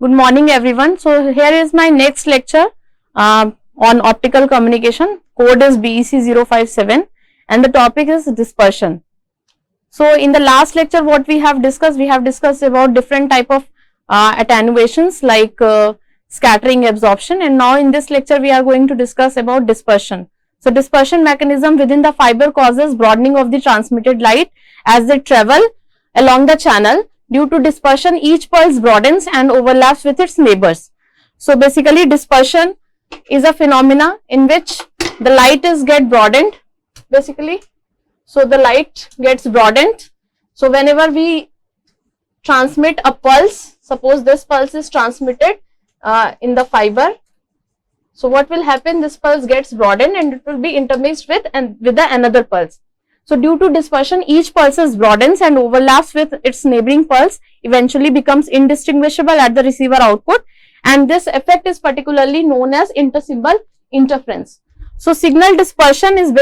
Good morning everyone. So here is my next lecture on optical communication. Code is BEC057 and the topic is dispersion. So in the last lecture what we have discussed about different type of attenuations like scattering, absorption, and now in this lecture we are going to discuss about dispersion. So dispersion mechanism within the fiber causes broadening of the transmitted light as they travel along the channel. Due to dispersion, each pulse broadens and overlaps with its neighbors. So basically dispersion is a phenomena in which the light get broadened basically. So the light gets broadened. So whenever we transmit a pulse, suppose this pulse is transmitted in the fiber. So what will happen? This pulse gets broadened and it will be intermixed with another pulse. So due to dispersion, each pulse broadens and overlaps with its neighboring pulse, eventually becomes indistinguishable at the receiver output, and this effect is particularly known as intersymbol interference. So signal dispersion is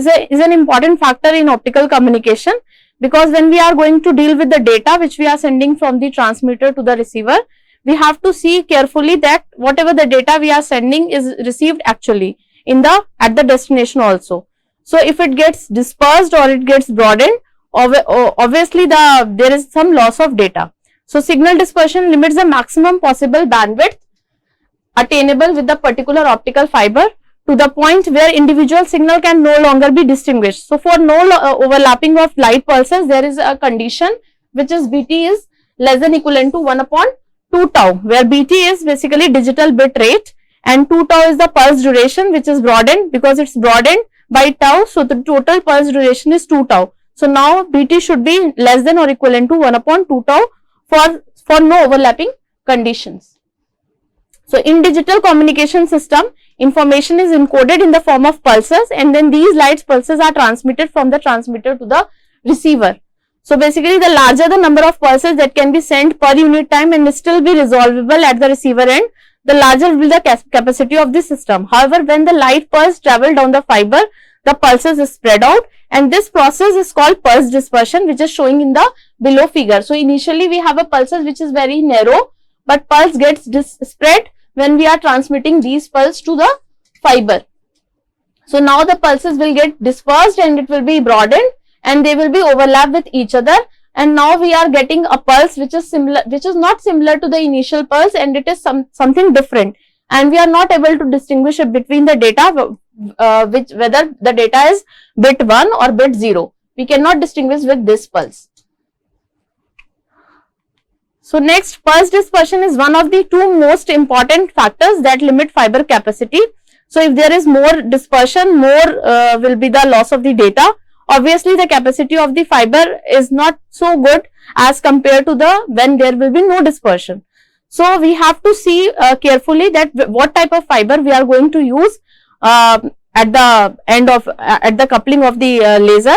an important factor in optical communication, because when we are going to deal with the data which we are sending from the transmitter to the receiver, we have to see carefully that whatever the data we are sending is received actually at the destination also. So if it gets dispersed or it gets broadened, obviously there is some loss of data. So signal dispersion limits the maximum possible bandwidth attainable with the particular optical fiber to the point where individual signal can no longer be distinguished. So for no overlapping of light pulses, there is a condition which is BT is less than equivalent to 1/2 tau, where BT is basically digital bit rate and 2 tau is the pulse duration, which is broadened because it's broadened by tau. So the total pulse duration is 2 tau. So now BT should be less than or equivalent to 1/2 tau for no overlapping conditions. So in digital communication system, information is encoded in the form of pulses, and then these light pulses are transmitted from the transmitter to the receiver. So basically the larger the number of pulses that can be sent per unit time and still be resolvable at the receiver end, the larger will be the capacity of the system. However, when the light pulse travel down the fiber, the pulses is spread out, and this process is called pulse dispersion, which is showing in the below figure. So initially we have a pulses which is very narrow, but pulse gets spread when we are transmitting these pulses to the fiber. So now the pulses will get dispersed and it will be broadened and they will be overlapped with each other, and now we are getting a pulse which is not similar to the initial pulse, and it is something different, and we are not able to distinguish between the data whether the data is bit 1 or bit 0. We cannot distinguish with this pulse. So next, pulse dispersion is one of the two most important factors that limit fiber capacity. So if there is more dispersion, more will be the loss of the data. Obviously the capacity of the fiber is not so good as compared to when there will be no dispersion. So we have to see carefully that what type of fiber we are going to use at the coupling of the laser.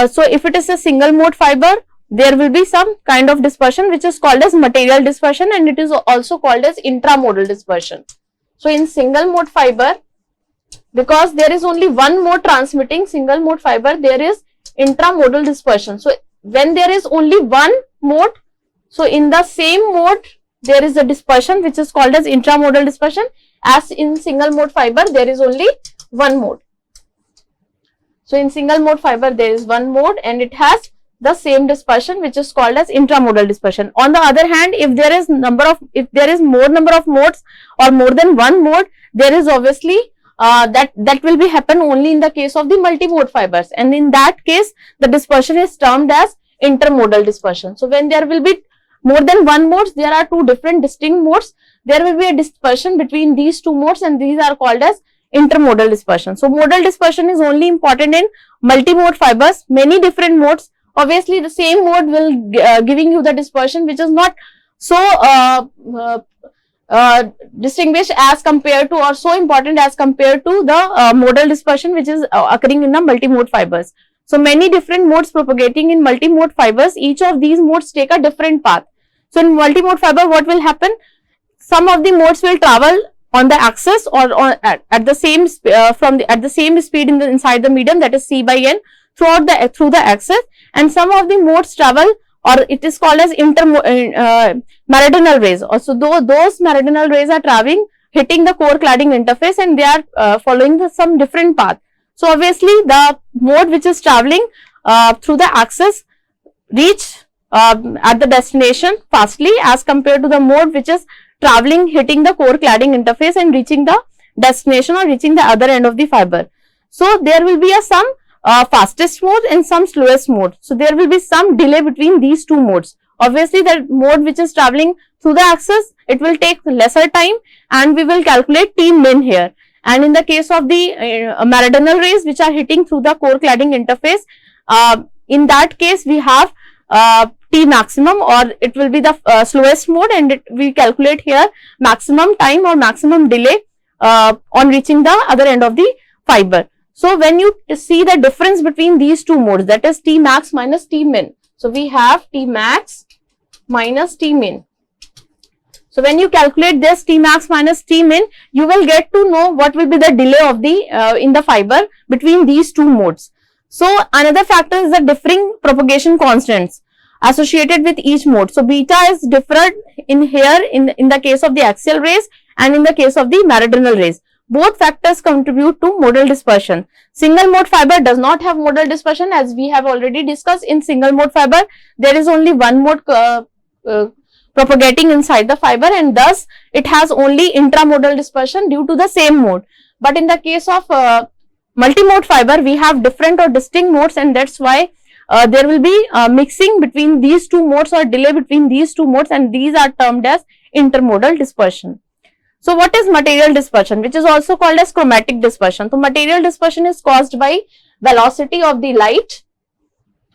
So if it is a single mode fiber, there will be some kind of dispersion which is called as material dispersion, and it is also called as intramodal dispersion. So in single mode fiber, because there is only one mode transmitting single mode fiber, there is intramodal dispersion. So when there is only one mode, so in the same mode there is a dispersion which is called as intramodal dispersion, as in single mode fiber there is only one mode. So in single mode fiber there is one mode and it has the same dispersion which is called as intramodal dispersion. On the other hand, if there is more number of modes or more than one mode, there is obviously that will be happen only in the case of the multi-mode fibers, and in that case the dispersion is termed as intermodal dispersion. So when there will be more than one modes, there are two different distinct modes, there will be a dispersion between these two modes, and these are called as intermodal dispersion. So modal dispersion is only important in multi-mode fibers, many different modes. Obviously the same mode will giving you the dispersion which is not so distinguished as compared to, or so important as compared to the modal dispersion which is occurring in the multi-mode fibers. So many different modes propagating in multi-mode fibers, each of these modes take a different path. So in multi-mode fiber what will happen? Some of the modes will travel on the axis or at the same speed inside the medium, that is c by n, through the axis, and some of the modes travel or it is called as meridional rays. Also, those meridional rays are traveling, hitting the core cladding interface, and they are following some different path. So obviously, the mode which is traveling through the axis reach at the destination fastly as compared to the mode which is traveling, hitting the core cladding interface and reaching the destination or reaching the other end of the fiber. So there will be some fastest mode and some slowest mode. So there will be some delay between these two modes. Obviously, the mode which is traveling through the axis, it will take lesser time, and we will calculate T min here. And in the case of the meridional rays which are hitting through the core cladding interface, in that case we have T maximum, or it will be the slowest mode, and we calculate here maximum time or maximum delay on reaching the other end of the fiber. So when you see the difference between these two modes, that is T max minus T min. So we have T max minus T min. So when you calculate this T max minus T min, you will get to know what will be the delay of the in the fiber between these two modes. So another factor is the differing propagation constants associated with each mode. So beta is different in here in the case of the axial rays and in the case of the meridional rays. Both factors contribute to modal dispersion. Single mode fiber does not have modal dispersion, as we have already discussed. In single mode fiber, there is only one mode propagating inside the fiber, and thus it has only intramodal dispersion due to the same mode. But in the case of multimode fiber, we have different or distinct modes, and that's why there will be mixing between these two modes or delay between these two modes, and these are termed as intermodal dispersion. So what is material dispersion, which is also called as chromatic dispersion? So material dispersion is caused by velocity of the light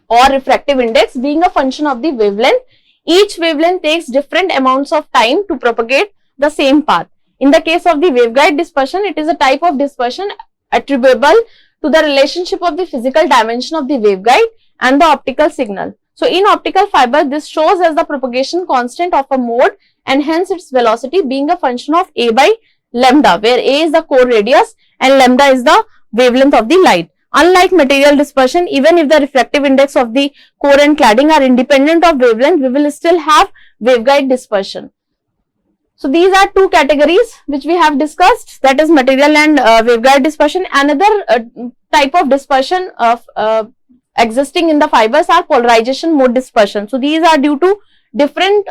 or refractive index being a function of the wavelength. Each wavelength takes different amounts of time to propagate the same path. In the case of the waveguide dispersion, it is a type of dispersion attributable to the relationship of the physical dimension of the waveguide and the optical signal. So in optical fiber, this shows as the propagation constant of a mode, and hence its velocity being a function of a by lambda, where a is the core radius and lambda is the wavelength of the light. Unlike material dispersion, even if the refractive index of the core and cladding are independent of wavelength, we will still have waveguide dispersion. So these are two categories which we have discussed, that is material and waveguide dispersion. Another type of dispersion of existing in the fibers are polarization mode dispersion. So these are due to different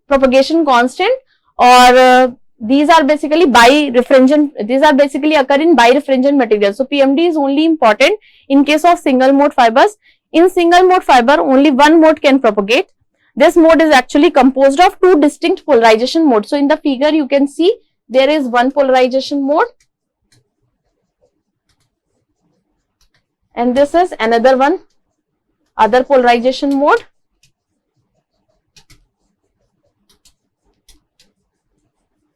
propagation constant, or these are basically birefringent, these are basically occur in birefringent materials. So PMD is only important in case of single mode fibers. In single mode fiber, only one mode can propagate. This mode is actually composed of two distinct polarization modes. So in the figure you can see there is one polarization mode, and this is another one, other polarization mode.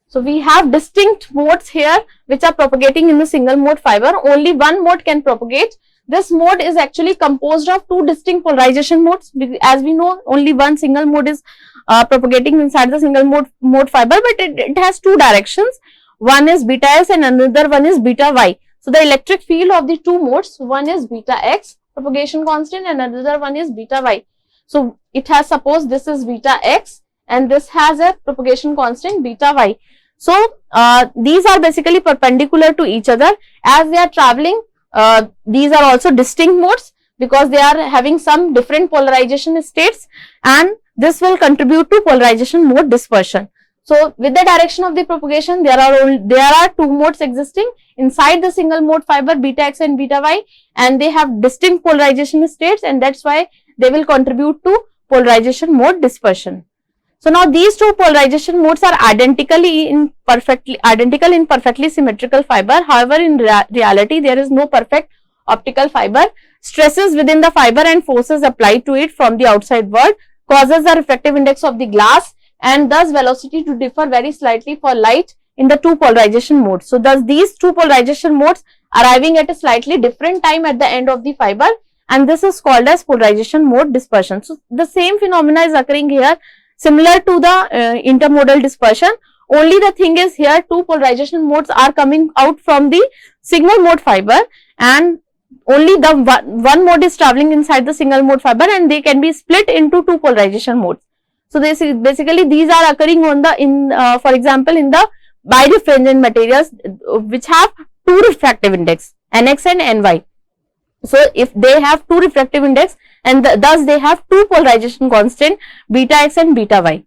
So we have distinct modes here which are propagating in the single mode fiber. Only one mode can propagate. This mode is actually composed of two distinct polarization modes. As we know, only one single mode is propagating inside the single mode fiber, but it has two directions. One is beta S and another one is beta Y. So the electric field of the two modes, one is beta X propagation constant and another one is beta Y. So it has, suppose this is beta X and this has a propagation constant beta Y. So these are basically perpendicular to each other. As they are traveling, these are also distinct modes because they are having some different polarization states, and this will contribute to polarization mode dispersion. So with the direction of the propagation, there are two modes existing inside the single mode fiber, beta X and beta Y, and they have distinct polarization states, and that's why they will contribute to polarization mode dispersion. So now these two polarization modes are identical in perfectly symmetrical fiber. However, in reality, there is no perfect optical fiber. Stresses within the fiber and forces applied to it from the outside world causes the refractive index of the glass and thus velocity to differ very slightly for light in the two polarization modes. So thus these two polarization modes arriving at a slightly different time at the end of the fiber, and this is called as polarization mode dispersion. So the same phenomena is occurring here, similar to the intermodal dispersion. Only the thing is here two polarization modes are coming out from the single mode fiber, and only the one mode is traveling inside the single mode fiber, and they can be split into two polarization modes. So this is basically these are occurring on the for example in the birefringent materials which have two refractive index, Nx and Ny. So if they have two refractive index and thus they have two polarization constant beta x and beta y.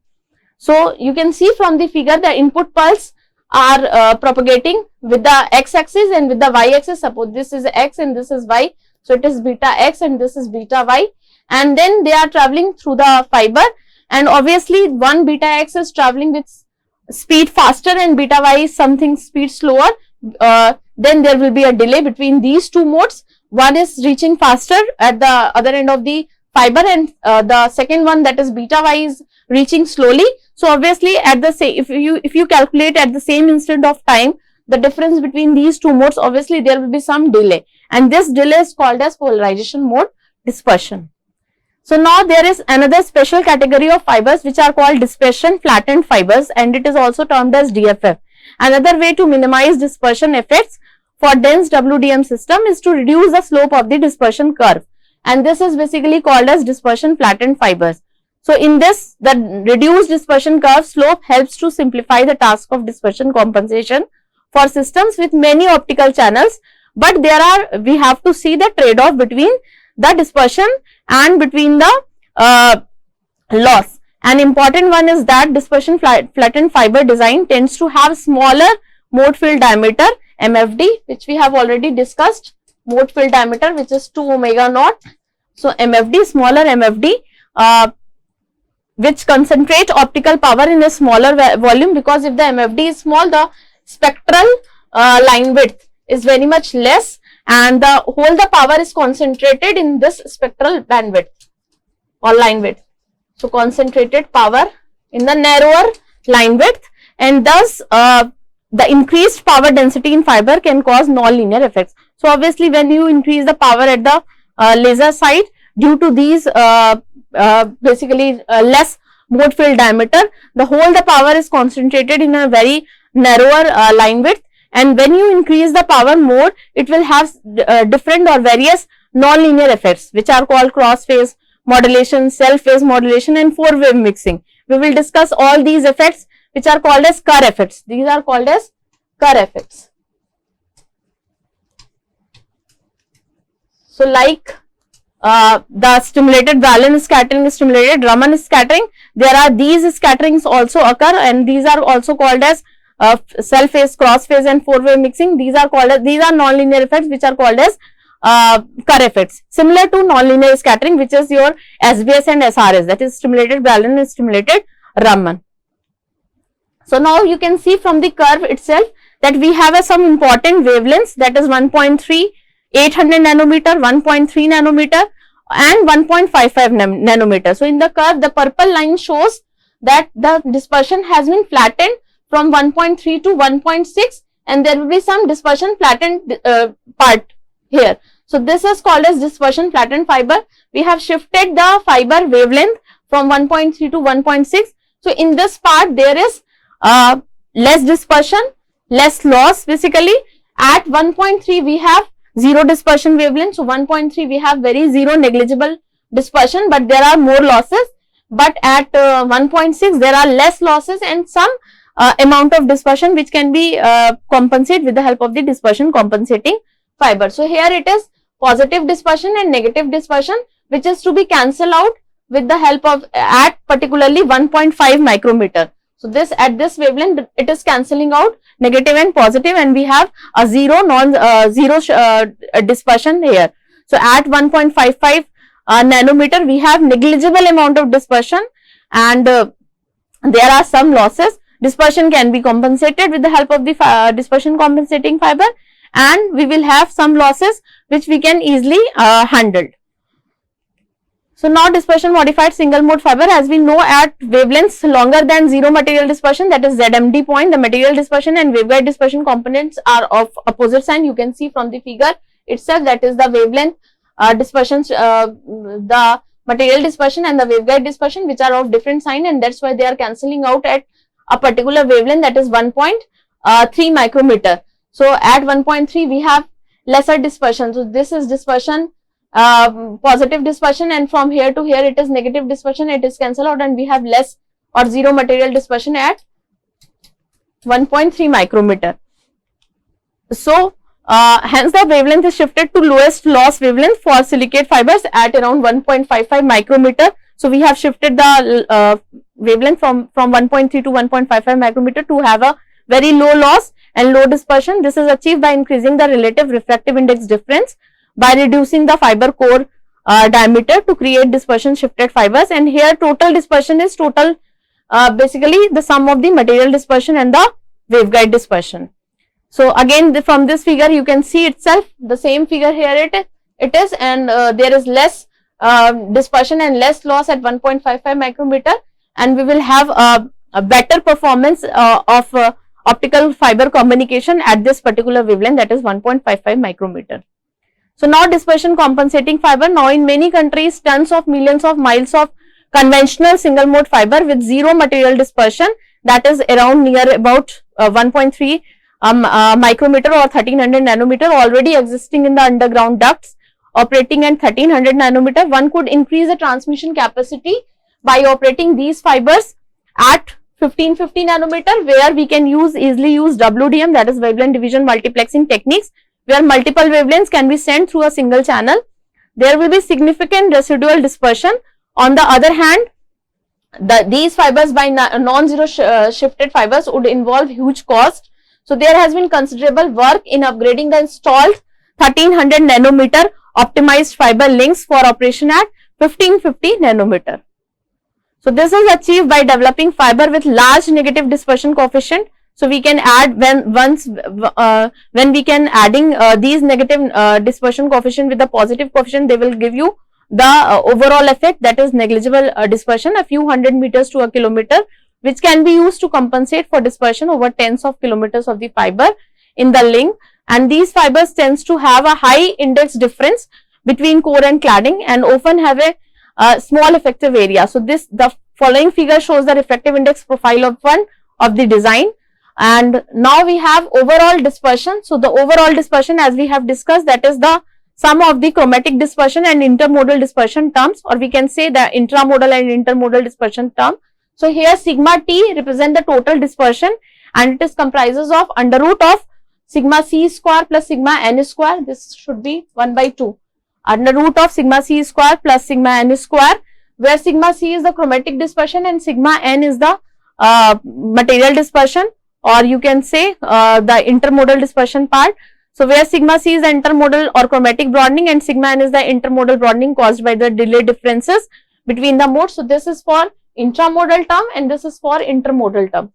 So you can see from the figure the input pulse are propagating with the x axis and with the y axis. Suppose this is x and this is y, so it is beta x and this is beta y, and then they are traveling through the fiber, and obviously one beta x is traveling with speed faster and beta y is something speed slower. Then there will be a delay between these two modes. One is reaching faster at the other end of the fiber, and the second one, that is beta y, is reaching slowly. So obviously at the same, if you calculate at the same instant of time the difference between these two modes, obviously there will be some delay, and this delay is called as polarization mode dispersion. So now there is another special category of fibers which are called dispersion flattened fibers, and it is also termed as DFF. Another way to minimize dispersion effects for dense WDM system is to reduce the slope of the dispersion curve, and this is basically called as dispersion flattened fibers. So in this, the reduced dispersion curve slope helps to simplify the task of dispersion compensation for systems with many optical channels, but we have to see the trade-off between the dispersion and between the loss. An important one is that dispersion flattened fiber design tends to have smaller mode field diameter, MFD, which we have already discussed, mode field diameter which is 2 omega naught. So MFD, smaller MFD, which concentrate optical power in a smaller volume, because if the MFD is small, the spectral line width is very much less, and the power is concentrated in this spectral bandwidth or line width. So concentrated power in the narrower line width, and thus the increased power density in fiber can cause non-linear effects. So obviously when you increase the power at the laser side, due to these basically less mode field diameter, the power is concentrated in a very narrower line width, and when you increase the power more, it will have different or various non-linear effects which are called cross phase modulation, self phase modulation, and four wave mixing. We will discuss all these effects which are called as Kerr effects. These are called as Kerr effects. So like the stimulated Wallin scattering, stimulated Raman scattering, there are these scatterings also occur, and these are also called as self phase, cross phase, and four wave mixing. These are non-linear effects which are called as Kerr effects, similar to non-linear scattering, which is your SBS and SRS, that is stimulated Wallin and stimulated Raman. So now you can see from the curve itself that we have some important wavelengths, that is 1.3, 800 nanometer, 1.3 nanometer, and 1.55 nanometer. So in the curve, the purple line shows that the dispersion has been flattened from 1.3 to 1.6, and there will be some dispersion flattened part here. So this is called as dispersion flattened fiber. We have shifted the fiber wavelength from 1.3 to 1.6. So in this part there is less dispersion, less loss. Basically at 1.3 we have zero dispersion wavelength. So 1.3 we have very zero negligible dispersion, but there are more losses. But at 1.6 there are less losses and some amount of dispersion which can be compensated with the help of the dispersion compensating fiber. So here it is positive dispersion and negative dispersion, which is to be cancelled out with the help of at particularly 1.5 micrometer. So this at this wavelength it is cancelling out negative and positive, and we have a zero dispersion here. So at 1.55 nanometer we have negligible amount of dispersion, and there are some losses. Dispersion can be compensated with the help of the dispersion compensating fiber, and we will have some losses which we can easily handle. So now dispersion modified single mode fiber, as we know, at wavelengths longer than zero material dispersion, that is ZMD point, the material dispersion and waveguide dispersion components are of opposite sign. You can see from the figure itself, that is the wavelength dispersions, the material dispersion and the waveguide dispersion, which are of different sign, and that's why they are cancelling out at a particular wavelength, that is 1.3 micrometer. So at 1.3 we have lesser dispersion. So this is dispersion, positive dispersion, and from here to here it is negative dispersion. It is cancelled out and we have less or zero material dispersion at 1.3 micrometer. So hence the wavelength is shifted to lowest loss wavelength for silicate fibers at around 1.55 micrometer. So we have shifted the wavelength from 1.3 to 1.55 micrometer to have a very low loss and low dispersion. This is achieved by increasing the relative refractive index difference by reducing the fiber core diameter to create dispersion shifted fibers. And here total dispersion is total basically the sum of the material dispersion and the waveguide dispersion. So again from this figure you can see itself the same figure here it is, and there is less dispersion and less loss at 1.55 micrometer, and we will have a better performance of optical fiber communication at this particular wavelength, that is 1.55 micrometer. So now dispersion compensating fiber. Now in many countries tons of millions of miles of conventional single mode fiber with zero material dispersion, that is around near about 1.3 micrometer or 1300 nanometer already existing in the underground ducts operating at 1300 nanometer. One could increase the transmission capacity by operating these fibers at 1550 nanometer, where we can easily use WDM, that is wavelength division multiplexing techniques, where multiple wavelengths can be sent through a single channel. There will be significant residual dispersion. On the other hand, these fibers by non-zero shifted fibers would involve huge cost. So there has been considerable work in upgrading the installed 1300 nanometer optimized fiber links for operation at 1550 nanometer. So this is achieved by developing fiber with large negative dispersion coefficient. So we can add when we can adding these negative dispersion coefficient with the positive coefficient, they will give you the overall effect, that is negligible dispersion, a few hundred meters to a kilometer, which can be used to compensate for dispersion over tens of kilometers of the fiber in the link. And these fibers tends to have a high index difference between core and cladding and often have a small effective area. So the following figure shows the refractive index profile of one of the design. And now we have overall dispersion. So the overall dispersion, as we have discussed, that is the sum of the chromatic dispersion and intermodal dispersion terms, or we can say the intramodal and intermodal dispersion term. So here sigma t represent the total dispersion, and it is comprises of under root of sigma c square plus sigma n square. This should be 1 by 2. Under root of sigma c square plus sigma n square, where sigma c is the chromatic dispersion and sigma n is the material dispersion, or you can say the intermodal dispersion part. So where sigma c is the intermodal or chromatic broadening and sigma n is the intermodal broadening caused by the delay differences between the modes. So this is for intramodal term and this is for intermodal term.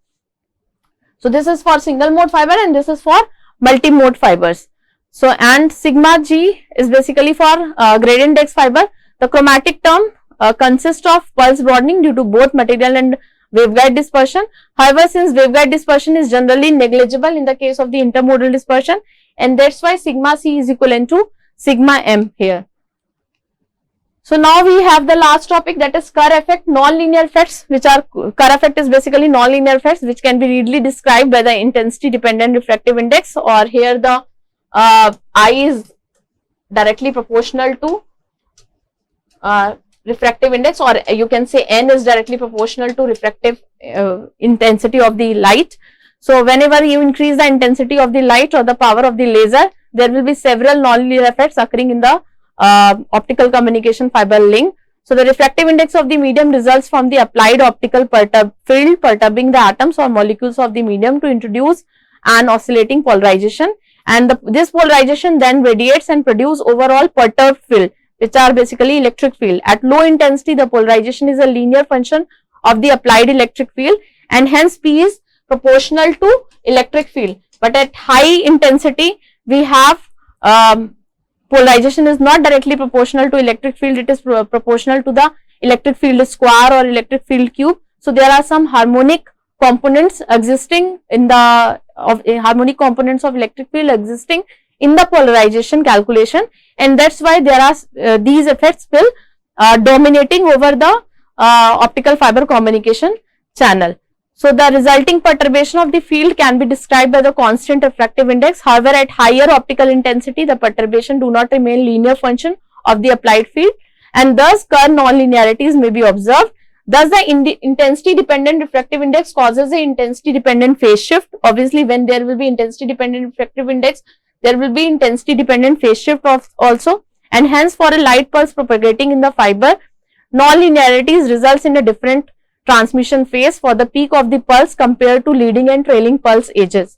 So this is for single mode fiber and this is for multi-mode fibers. So and sigma g is basically for gradient index fiber. The chromatic term consists of pulse broadening due to both material and waveguide dispersion. However, since waveguide dispersion is generally negligible in the case of the intermodal dispersion, and that's why sigma c is equivalent to sigma m here. So now we have the last topic, that is Kerr effect, non-linear effects, which are Kerr effect is basically non-linear effects which can be readily described by the intensity dependent refractive index, or here the I is directly proportional to refractive index, or you can say n is directly proportional to refractive intensity of the light. So whenever you increase the intensity of the light or the power of the laser, there will be several non-linear effects occurring in the optical communication fiber link. So the refractive index of the medium results from the applied optical field perturbing the atoms or molecules of the medium to introduce an oscillating polarization, and this polarization then radiates and produce overall perturbed field, which are basically electric field. At low intensity, the polarization is a linear function of the applied electric field, and hence P is proportional to electric field. But at high intensity, we have polarization is not directly proportional to electric field, it is proportional to the electric field square or electric field cube. So there are some harmonic components existing in the harmonic components of electric field existing in the polarization calculation, and that's why there are these effects will dominating over the optical fiber communication channel. So the resulting perturbation of the field can be described by the constant refractive index. However, at higher optical intensity, the perturbation do not remain linear function of the applied field, and thus Kerr nonlinearities may be observed. Thus, the intensity dependent refractive index causes a intensity dependent phase shift. Obviously, when there will be intensity dependent refractive index, there will be intensity dependent phase shift also, and hence for a light pulse propagating in the fiber, nonlinearities results in a different transmission phase for the peak of the pulse compared to leading and trailing pulse edges.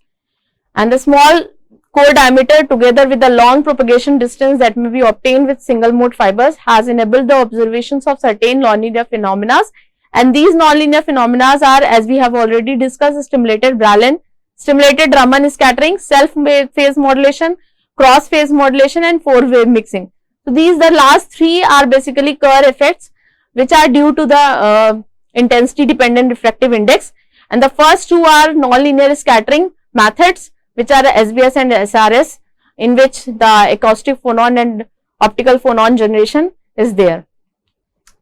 And the small core diameter together with the long propagation distance that may be obtained with single mode fibers has enabled the observations of certain nonlinear phenomena, and these nonlinear phenomena are, as we have already discussed, stimulated Bralin, stimulated Raman scattering, self phase modulation, cross phase modulation, and four wave mixing. So these, the last three are basically Kerr effects which are due to the intensity dependent refractive index, and the first two are nonlinear scattering methods, which are SBS and SRS, in which the acoustic phonon and optical phonon generation is there.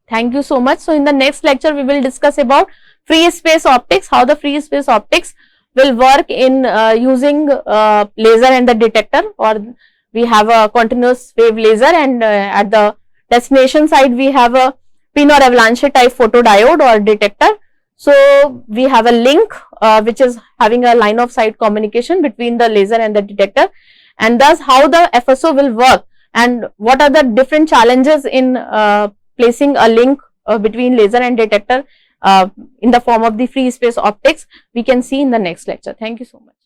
Thank you so much. So in the next lecture we will discuss about free space optics, how the free space optics will work in using laser and the detector, or we have a continuous wave laser, and at the destination side we have a pin or avalanche type photodiode or detector. So we have a link which is having a line of sight communication between the laser and the detector, and thus how the FSO will work and what are the different challenges in placing a link between laser and detector in the form of the free space optics, we can see in the next lecture. Thank you so much.